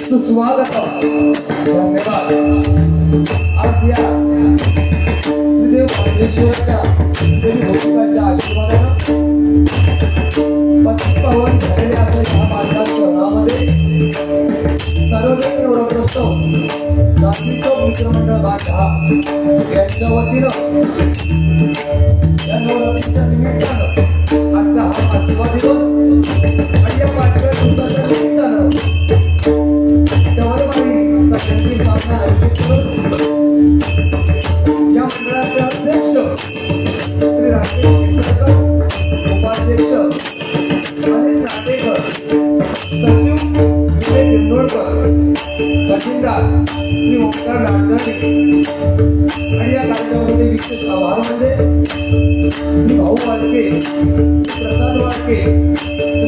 सुस्वागत धन्यवाद। आज या श्रीदेव पांडेश्वरच्या भौतिकाच्या आशीर्वादानं पतिपावन झालेल्या असं ह्या बांधकाम शहरामध्ये सार्वजनिक नवरात्रोत्सव रात्रीचं मित्रमंडळ बांधा यांच्या वतीनं या नवरात्रीच्या निमित्तानं आजचा हा 5वा दिवस आणि या 5व्या दिवसाच्या निमित्तानं त्यावर सगळ्यांची साधना आयोजित करून या मंडळाचे अध्यक्ष श्री राकेश केसरकर, उपाध्यक्ष अनिल नाटेकर, सचिव विवेक इंदोरकर, खजिनदार श्री ओंकार नाडकर्णी आणि या कार्यक्रमामध्ये विशेष आभार म्हणजे श्री भाऊ वाळके, प्रसाद वाळके,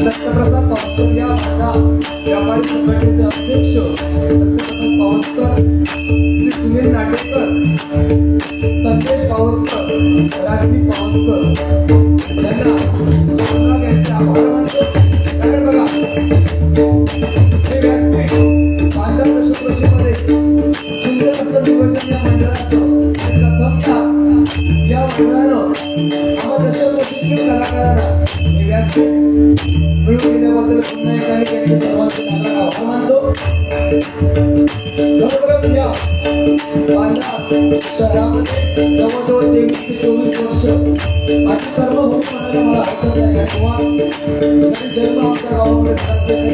दत्तप्रसाद पावसकर या माझा व्यापारी संघटनेचे अध्यक्ष दत्तप्रसाद पावसकर, श्री सुनील नाटेकर, संदेश पावसकर, राजदीप पावसकर यांना यांचे आभार मानतो। कारण बघा हे व्यासपीठ बांधा दशप्रशीमध्ये सुंदर असं नियोजन या मंडळाचं प्रथमतः या मंडळानं आम्हा दशप्रशीतील कलाकारांना हे व्यासपीठ मिळवून दिल्याबद्दल पुन्हा एकदा मी त्यांचे सर्वांचे आभार मानतो। खरोखरच या बांधा शहरामध्ये जवळजवळ 23 ते 24 वर्ष माझी कर्मभूमी म्हणायला मला हरकत नाही किंवा जन्म आमच्या गावामध्ये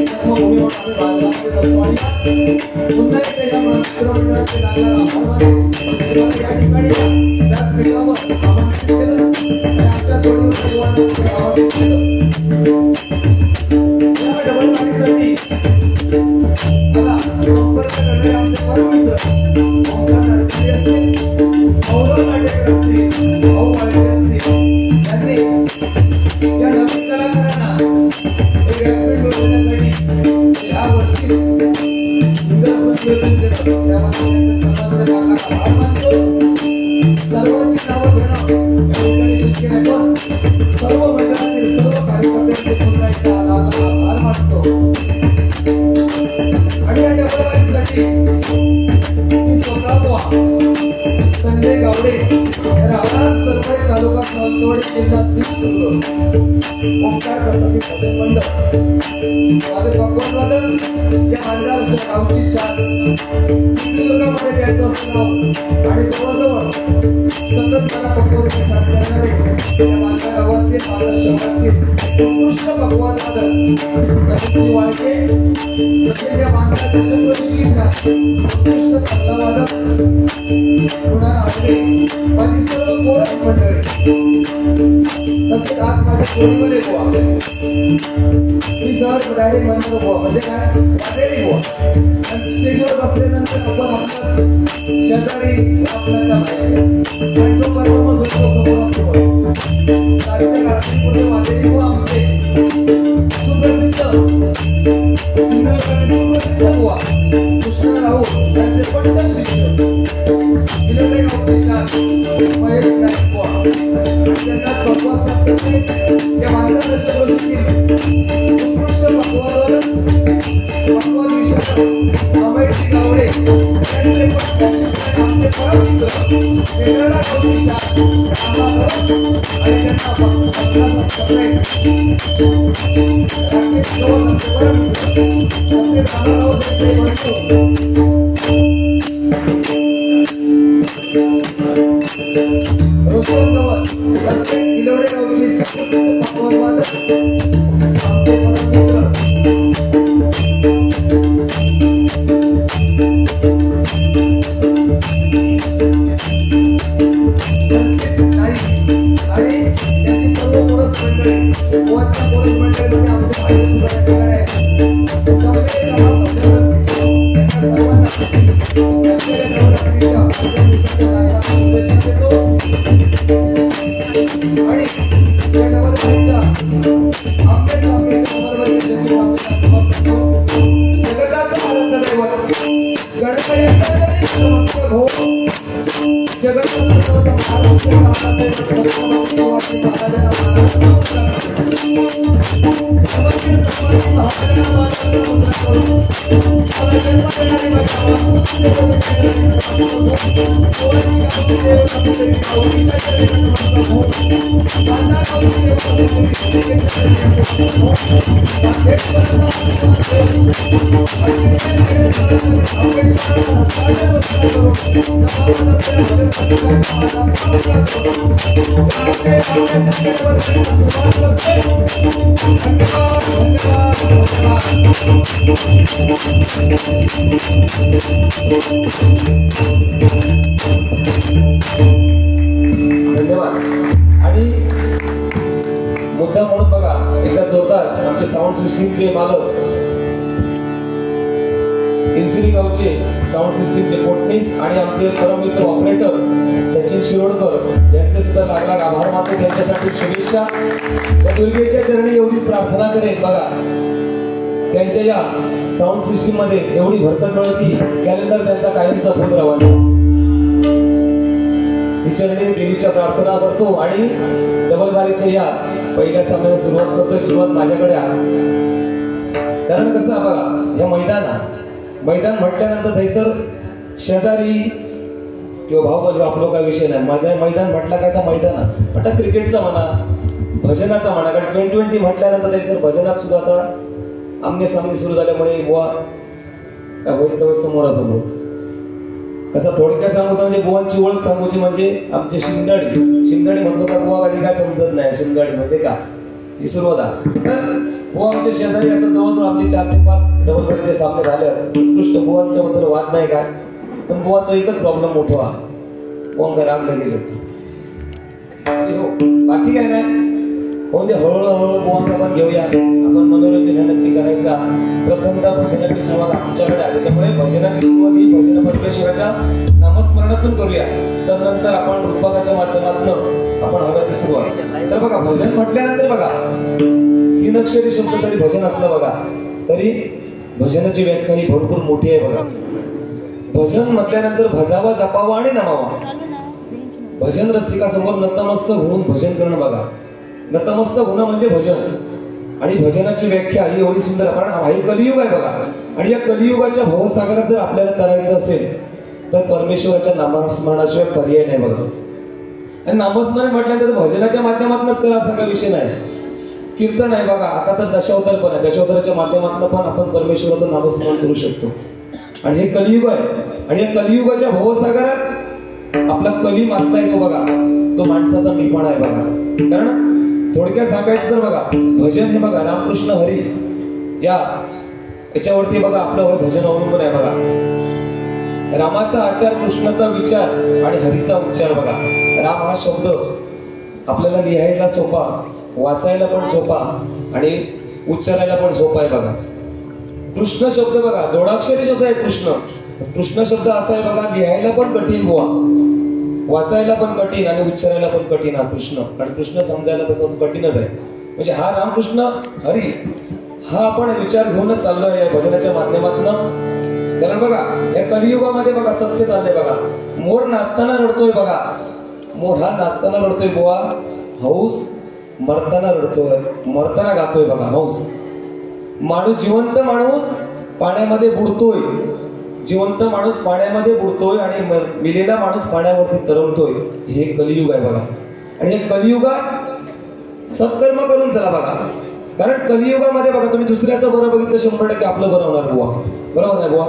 कर्मभूमी म्हणाले बांधामध्ये दसवाडी पुन्हा एकदा या मित्रमंडळाचे आभार मानतो। या ठिकाणी व्यासपीठावर आमंत्रित केलं आणि आमच्या जोडीवर सर्वांना आवाज केलं। या डबल पार्टीसाठी मला संपर्क करणारे आमचे परममित्र ओंकार नाडकर्णी असतील, गौरव नाटेकर असतील, भाऊ वाळके असतील यांनी या नवीन कलाकारांना एक व्यासपीठ मिळवण्यासाठी या वर्षी सुंदर असं नियोजन केलं। त्यामध्ये सर्वांचे आभार मानतो। सर्वांची नावं घेणं या ठिकाणी शक्य नाही पण सर्व मंडळातील सर्व कार्यकर्त्यांचे पुन्हा एकदा आभार मानतो। आणि या डबलवारीसाठी मी स्वतः संजय गावडे राहणार सरपळे तालुका सावंतवाडी जिल्हा सिंधुदुर्ग ओंकार प्रसादी भजन मंडळ माझे पक्वान या मंडळाच्या गावची शान सिंधुदुर्गामध्ये द्यायचं असं नाव आणि जवळजवळ सतत मला पक्वानाचे साथ करणारे या माझ्या गावातील माझ्या शहरातील उत्कृष्ट पक्वान वादक वाळके तसेच या मानकाच्या शंभरची शान उत्कृष्ट तबलावादक पुन्हा आडवे माझी सर्व कोरस मंडळी तसेच आज माझ्या कोणीमध्ये बुवा मी सहज डायरेक्ट म्हणतो बुवा म्हणजे काय वाटेली बुवा आणि स्टेजवर बसल्यानंतर आपण आपलं शेजारी आपल्याला माहिती आणि तो परफॉर्मन्स होतो समोरासमोर सारख्या रात्रीपुढे वाटेली बुवा आमचे सुप्रसिद्ध सुप्रसिद्ध बुवा कृष्ण राऊत यांचे पंडित शिष्य इलेक्ट्रिक ऑफिसर महेश नाईक बुवा त्यांना पक्वास या मार्गदर्शक उत्कृष्ट पक्वान विषय अमैशी गावडे यांचे पंडित आमचे परममित्र वेगळा ऑफिसर आणि त्यांना राकेश गौरव परममित्र तसेच रोशन गवस तसेच किलोडे गावचे सुप्रसिद्ध पक्वान वादक आमचे परममित्र आणि त्यांची सर्व कोरस मंडळी गोवाच्या कोरस मंडळीमध्ये आमचे भाई सुद्धा जगत धन्यवाद. आणि मुद्दा म्हणून बघा एकदा जोरदार आमचे साऊंड सिस्टीमचे मालक इंसुरी गावचे साऊंड सिस्टीमचे पोटनीस आणि आमचे परममित्र ऑपरेटर सचिन शिरोडकर यांचे सुद्धा लागला आभार मानतो. त्यांच्यासाठी शुभेच्छा. त्या दुर्गेच्या चरणी एवढीच प्रार्थना करेन बघा त्यांच्या या साऊंड सिस्टीम मध्ये एवढी भरकत मिळेल की कॅलेंडर त्यांचा कायमचा फुल रवाना. चरणी देवीच्या प्रार्थना करतो आणि डबल बारीच्या या पहिल्या सामन्याला सुरुवात करतोय. सुरुवात माझ्याकडे आहे. कारण कसं बघा या मैदान म्हटल्यानंतर थैसर शेजारी किंवा भाऊ आपलं काय विषय नाही. मैदान म्हटलं काय तर मैदान म्हटलं क्रिकेटचा म्हणा भजनाचा म्हणा. कारण 2020 म्हटल्यानंतर थैसर भजनात सुद्धा आता आमने सामने सुरू झाल्यामुळे बुवा होईल तर समोरासमोर कसा थोडक्यात सांगू म्हणजे बुवांची ओळख सांगूची म्हणजे आमचे शिंगाडी म्हणतो का बुवा कधी काय समजत नाही. शिंगाडी म्हणजे का ही सुरुवात आहे. तर बुवा आमच्या शेजारी असं जवळजवळ आमचे 4 ते 5 डबल बॅटचे सामने झाले. उत्कृष्ट बुवांच्या बद्दल वाद नाही काय. पण बुवाचा एकच प्रॉब्लेम मोठा आहे. बुवांका राग लगेच येतो. हो बाकी काय नाही. हो दे हळूहळू बुवांका पण घेऊया. आपण मनोरंजन नक्की करायचा. प्रथमतः भजनाची सुरुवात आमच्याकडे आहे. त्याच्यामुळे भजनाची सुरुवात ही भजन परमेश्वराच्या नामस्मरणातून करूया. त्यानंतर आपण रूपकाच्या माध्यमातून आपण हव्या ती सुरुवात. तर बघा भजन म्हटल्यानंतर बघा 3 अक्षरी शब्द तरी भजन असलं बघा तरी भजनाची व्याख्या ही भरपूर मोठी आहे बघा. भजन म्हटल्यानंतर भजावा जपावा आणि नमावा. भजन रसिकासमोर नतमस्तक होऊन भजन करणं बघा. नतमस्तक होणं म्हणजे भजन. आणि भजनाची व्याख्या ही एवढी सुंदर कारण हा कलियुग आहे बघा. आणि या कलियुगाच्या भवसागरात जर आपल्याला तरायचं असेल तर परमेश्वराच्या नामस्मरणाशिवाय पर्याय नाही बघा. आणि नामस्मरण म्हटल्यानंतर भजनाच्या माध्यमातूनच करा असा काही विषय नाही. कीर्तन आहे बघा. आता तर दशावतार पण आहे. दशावताराच्या माध्यमातून पण आपण परमेश्वराचं नामस्मरण करू शकतो. आणि हे कलियुग आहे. आणि या कलियुगाच्या भवसागरात आपला कली मागता येतो बघा. तो माणसाचा मीपणा आहे बघा. कारण थोडक्यात सांगायचं तर बघा भजन हे बघा रामकृष्ण हरी याच्यावरती बघा आपलं भजन अवलंबून आहे बघा. रामाचा आचार कृष्णाचा विचार आणि हरीचा उच्चार बघा. राम हा शब्द आपल्याला लिहायला सोपा वाचायला पण सोपा आणि उच्चारायला पण सोपा आहे बघा. कृष्ण शब्द बघा जोडाक्षरी शब्द आहे. कृष्ण शब्द असा आहे बघा लिहायला पण कठीण बुवा वाचायला पण कठीण आणि उच्चारायला पण कठीण हा कृष्ण. आणि कृष्ण समजायला तसंच कठीणच आहे. म्हणजे हा रामकृष्ण हरी हा आपण विचार घेऊनच चाललोय या भजनाच्या माध्यमातून. कारण बघा या कलियुगामध्ये बघा सत्य चाललंय बघा. मोर नाचताना रडतोय बघा. मोर हा नाचताना रडतोय बुवा. हौस मरताना रडतोय मरताना गातोय बघा. हौस माणूस जिवंत माणूस पाण्यामध्ये बुडतोय. जिवंत माणूस पाण्यामध्ये बुडतोय आणि मेलेला माणूस पाण्यावरती तरंगतोय. हे कलियुग आहे बघा. आणि हे कलियुगात सत्कर्म करून चला बघा. कारण कलियुगामध्ये बघा तुम्ही दुसऱ्याचं बरं बघितलं 100% आपलं बरं होणार बुवा. बरोबर नाही बुवा.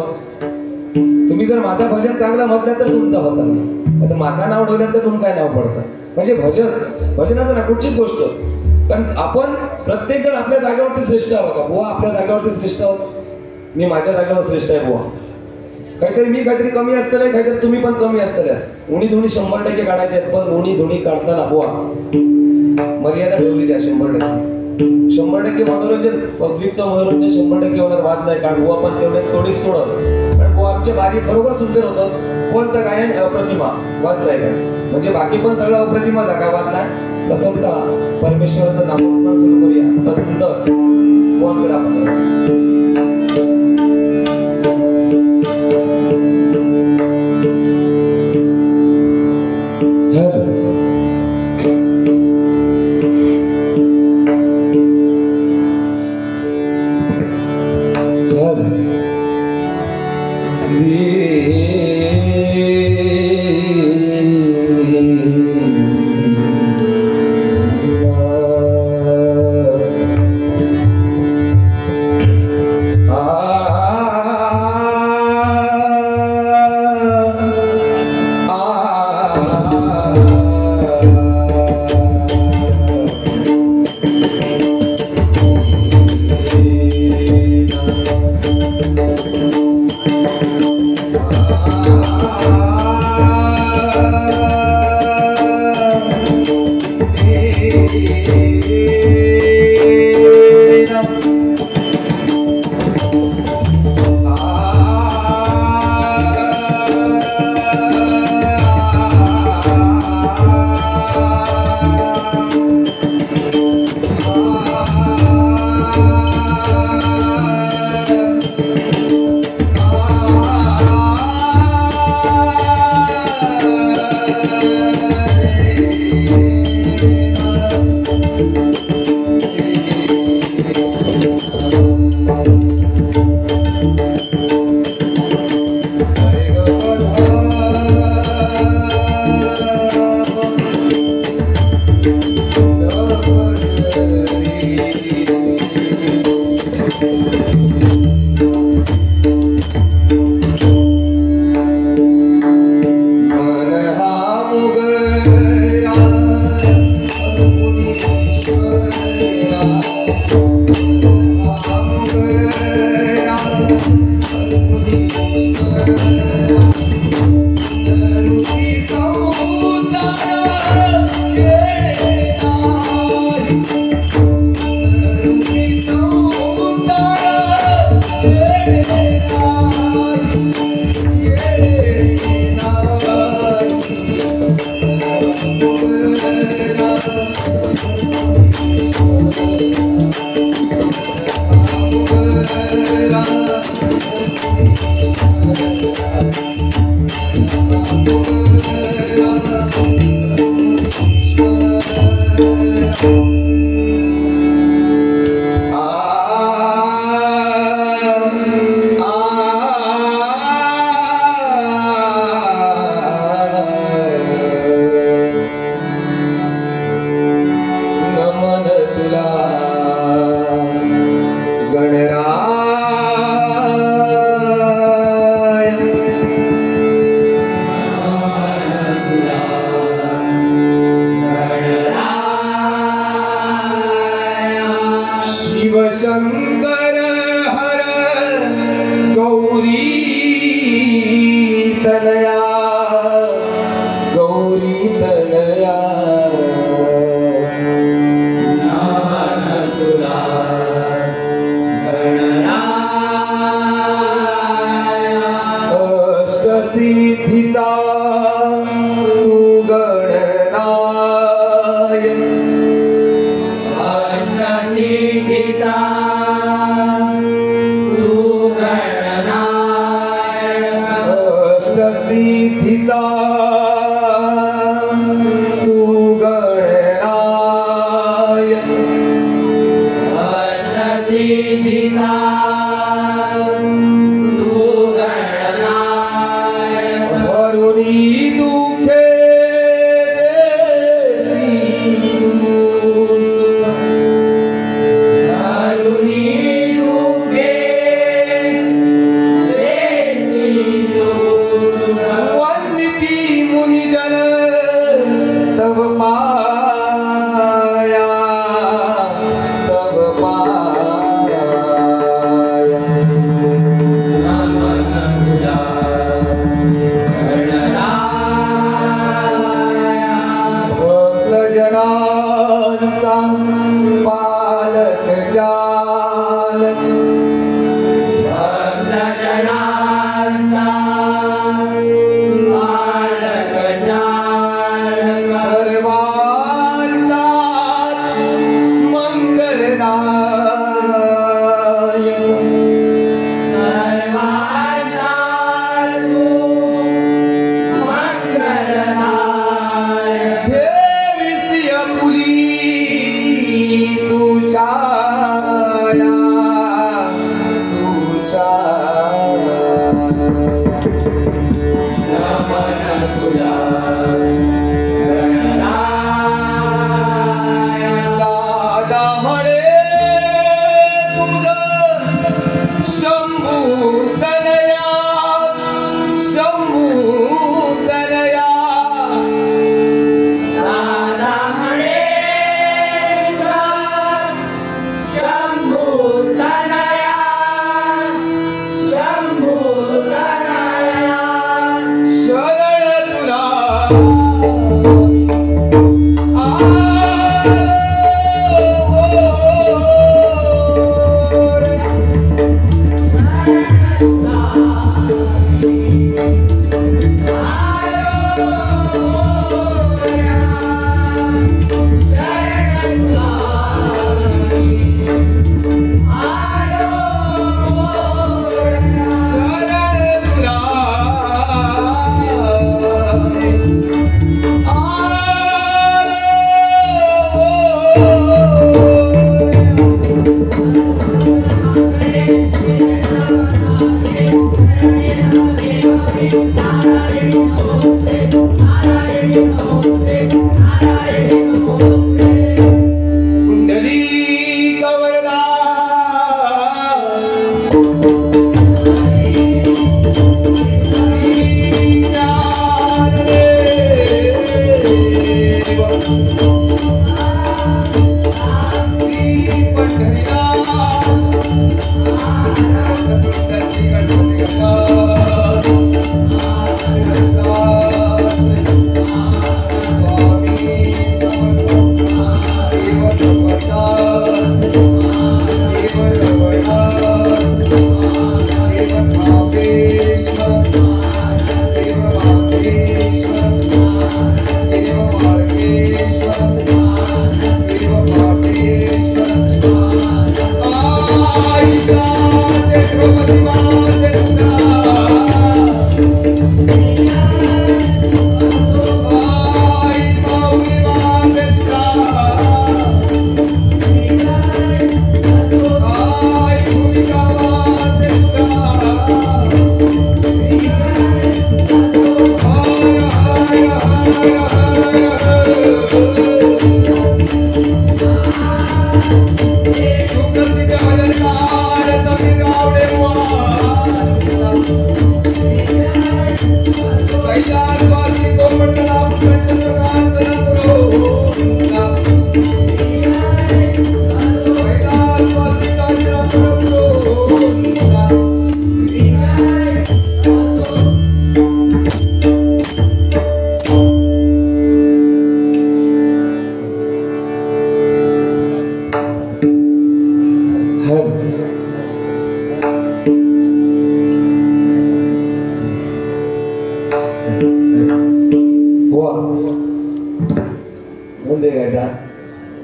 तुम्ही जर माझं भजन चांगलं म्हटलं तर तुमचा होता नाही. आता माझा नाव ठेवलं तर तुम काय नाव पडतं. म्हणजे भजनाचं ना कुठचीच गोष्ट. कारण आपण प्रत्येक जण आपल्या जागेवरती श्रेष्ठ आहे बघा. बुवा आपल्या जागेवरती श्रेष्ठ आहोत. मी माझ्या जागेवर श्रेष्ठ आहे बुवा. काहीतरी कमी असतं काहीतरी तुम्ही पण कमी असतं. उणी धुणी 100% काढायचे आहेत. पण उणी धुणी काढताना बुवा मर्यादा ठेवलेली आहे 100%. 100% मनोरंजन पब्लिकचं मनोरंजन 100% होणार वाद नाही. कारण बुवा पण तेवढे थोडीच तोडत. पण बुवा आमचे बारी खरोखर सुंदर होतं. बुवांचं गायन अप्रतिमा वाद नाही काय. म्हणजे बाकी पण सगळं अप्रतिमा जागा वाद नाही. प्रथमतः परमेश्वराचं नामस्मरण सुरू करूया. त्यानंतर बुवांकडे आपण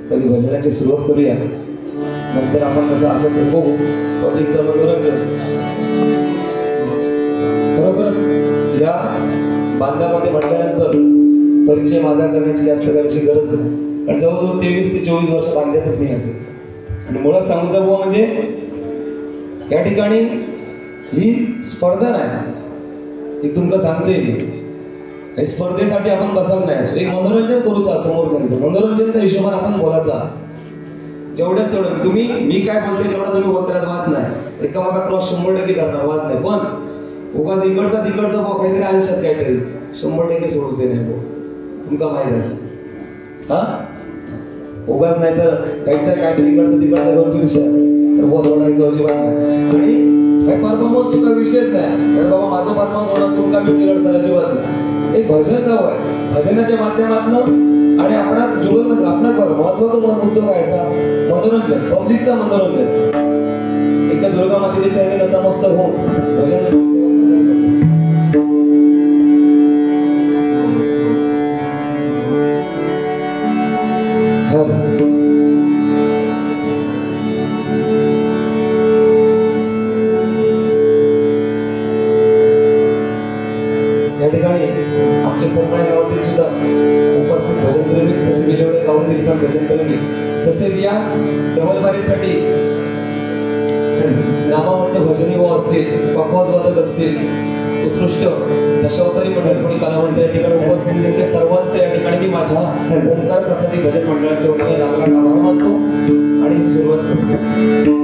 पहिली भजनाची सुरुवात करूया, नंतर आपण कसं असं बघू पब्लिकचं मनोरंजन. खरोखरच या बांधामध्ये म्हटल्यानंतर परिचय माझा करण्याची जास्त करायची गरज नाही, कारण जवळजवळ 23 ते 24 वर्ष बांधल्यातच मी असेल. आणि मुळात सांगू जाऊ म्हणजे या ठिकाणी ही स्पर्धा नाही, एक तुमका सांगते मी, स्पर्धेसाठी आपण बसायला नाही असो, एक मनोरंजन करूचा समोरच्यांचं, मनोरंजनच्या हिशोबाने आपण बोलायचा. जेवढ्याच तेवढं तुम्ही मी काय बोलते तेवढा तुम्ही बोलताना वाद नाही, एकामेका क्रॉस 100% करणार वाद नाही, पण उगाच इकडचा तिकडचा काहीतरी आयुष्यात काहीतरी 100% सोडूचे नाही भाऊ, तुमका माहित असं. हा उगाच नाही तर काहीच काहीतरी इकडचं तिकडचं करून तर बस ओढायचं अजिबात नाही. आणि परफॉर्मन्स सुद्धा विषयच नाही, बाबा माझं परफॉर्मन्स होणार तुमका मी चिरड करायची अजिबात नाही. एक भजन गाव आहे, भजनाच्या माध्यमातून आणि आपण जीवन आपणाच बघा महत्वाचा उद्योग आहे असा मनोरंजन, पब्लिकचा मनोरंजन. एकदा दुर्गा मातेचे चरणी नतमस्तक होऊन भजन या ठिकाणी आमच्या सरपंच गावातील सुद्धा उपस्थित भजनप्रेमी, तसे विलेवडे गाऊन पण भजनप्रेमी, तसे या डबलबारीसाठी नामावंत भजनी व असतील, पखवाज वादक असतील, उत्कृष्ट दशावतारी मंडळ कोणी कलावंत या ठिकाणी उपस्थित, त्यांचे सर्वांचे या ठिकाणी मी माझ्या ओंकार प्रसादी भजन मंडळाच्या वतीने लागला आभार मानतो आणि सुरुवात करतो.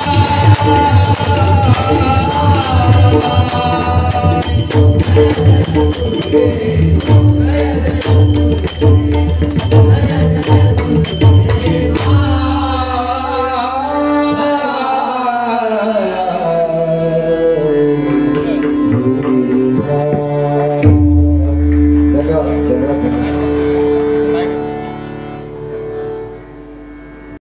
Bye.